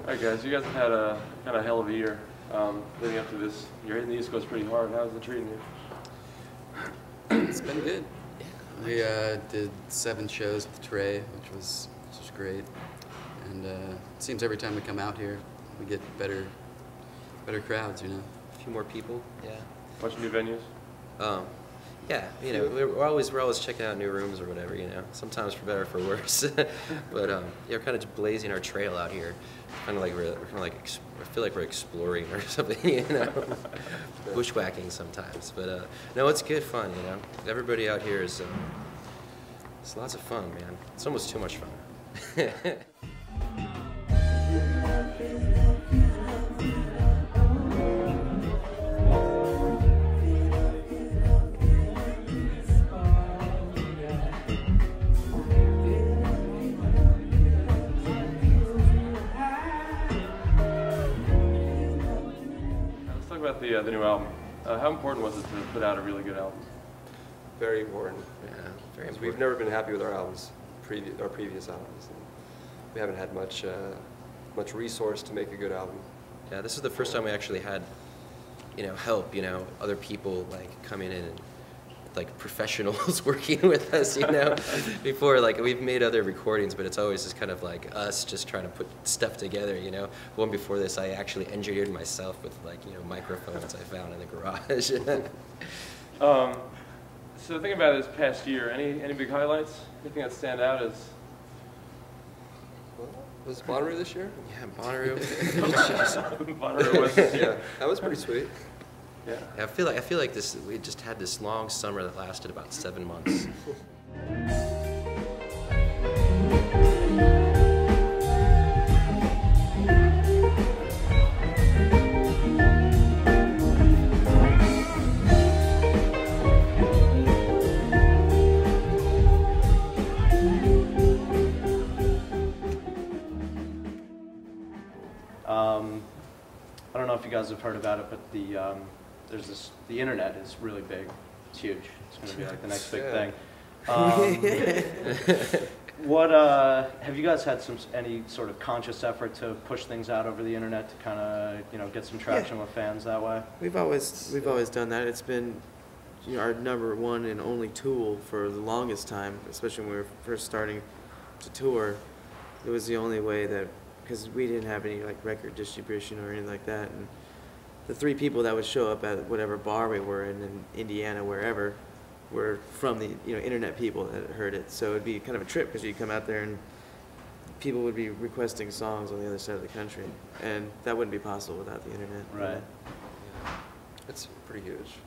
Alright guys, you guys have had a kind of hell of a year leading up to this. You're hitting the East Coast pretty hard. How's it treating you? It's been good. We did 7 shows with Trey, which was great. And it seems every time we come out here, we get better crowds, you know. A few more people, yeah. Bunch of new venues? Yeah, you know, we're always checking out new rooms or whatever, you know. Sometimes for better or for worse, but yeah, we're kind of just blazing our trail out here. Kind of like we're kind of like I feel like we're exploring or something, you know. Bushwhacking sometimes, but no, it's good fun, you know. Everybody out here is it's lots of fun, man. It's almost too much fun. About the new album. How important was it to put out a really good album? Very important. Yeah, very important. We've never been happy with our albums, our previous albums. And we haven't had much resource to make a good album. Yeah, this is the first time we actually had, you know, help. You know, other people like coming in and like professionals working with us. You know, before like we've made other recordings, but it's always just kind of like us just trying to put stuff together. You know, one before this, I actually engineered myself with like microphones I found in the garage. So thinking about this past year, any big highlights? Anything that stand out as? Well, was Bonnaroo this year? Yeah, Bonnaroo. Bonnaroo was this year. Yeah, that was pretty sweet. Yeah. I feel like this. We just had this long summer that lasted about 7 months. I don't know if you guys have heard about it, but the internet is really big. It's huge. It's going to be like the next big thing. What have you guys had any sort of conscious effort to push things out over the internet to kind of get some traction with fans that way? We've always done that. It's been our #1 and only tool for the longest time, especially when we were first starting to tour. It was the only way that, because we didn't have any like record distribution or anything like that, and the 3 people that would show up at whatever bar we were in Indiana, wherever, were from the internet people that heard it. So it'd be kind of a trip because you'd come out there and people would be requesting songs on the other side of the country, and that wouldn't be possible without the internet. Right. It's pretty huge.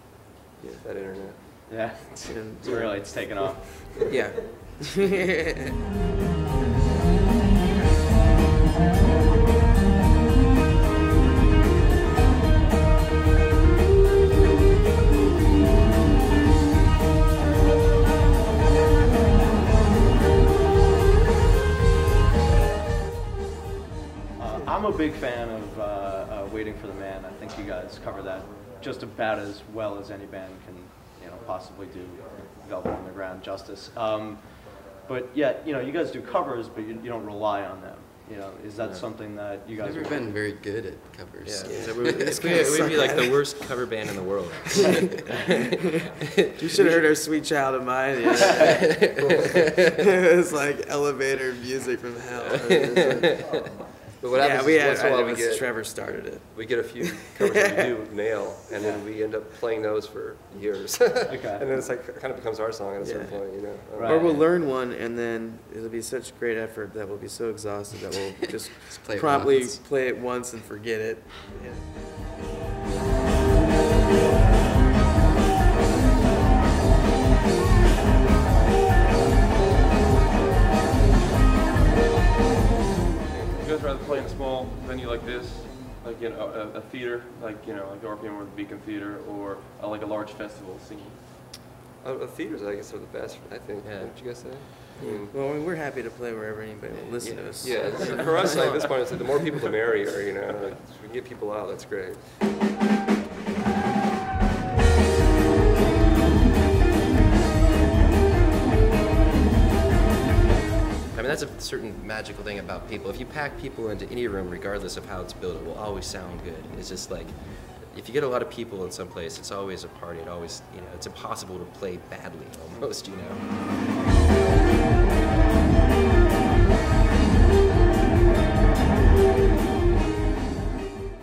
Yeah. That internet. Yeah. It's taken off. Yeah. I'm a big fan of Waiting for the Man. I think you guys cover that just about as well as any band can, possibly do Velvet Underground justice. But yeah, you guys do covers, but you don't rely on them. Is that something that you guys? We've never been very good at covers. Yeah, so we'd be like the worst cover band in the world. You should have heard our Sweet Child of Mine. Yeah. It was like elevator music from hell. But what happens is once in a while Trevor started it. We get a few covers that we do nail, and then we end up playing those for years. Okay. And then it's like kind of becomes our song at a certain point, Right. Or we'll learn one, and then it'll be such great effort that we'll be so exhausted that we'll just promptly play it once and forget it. Yeah. Rather play in a small venue like this, like a theater, like like the RPM or the Beacon Theater, or like a large festival scene? Theaters, I guess, are the best. I think. Yeah. Don't you guys say? Well, we're happy to play wherever anybody will listen to us. Yeah, for us, like, at this point, it's like, the more people, the merrier. Like, if we can get people out, that's great. I mean, that's a certain magical thing about people. If you pack people into any room, regardless of how it's built, it will always sound good. It's just like, if you get a lot of people in some place, it's always a party. It always, you know, it's impossible to play badly almost, you know.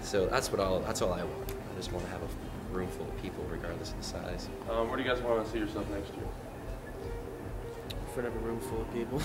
So that's all I want. I just want to have a room full of people, regardless of the size. Where do you guys want to see yourself next year? In front of a room full of people.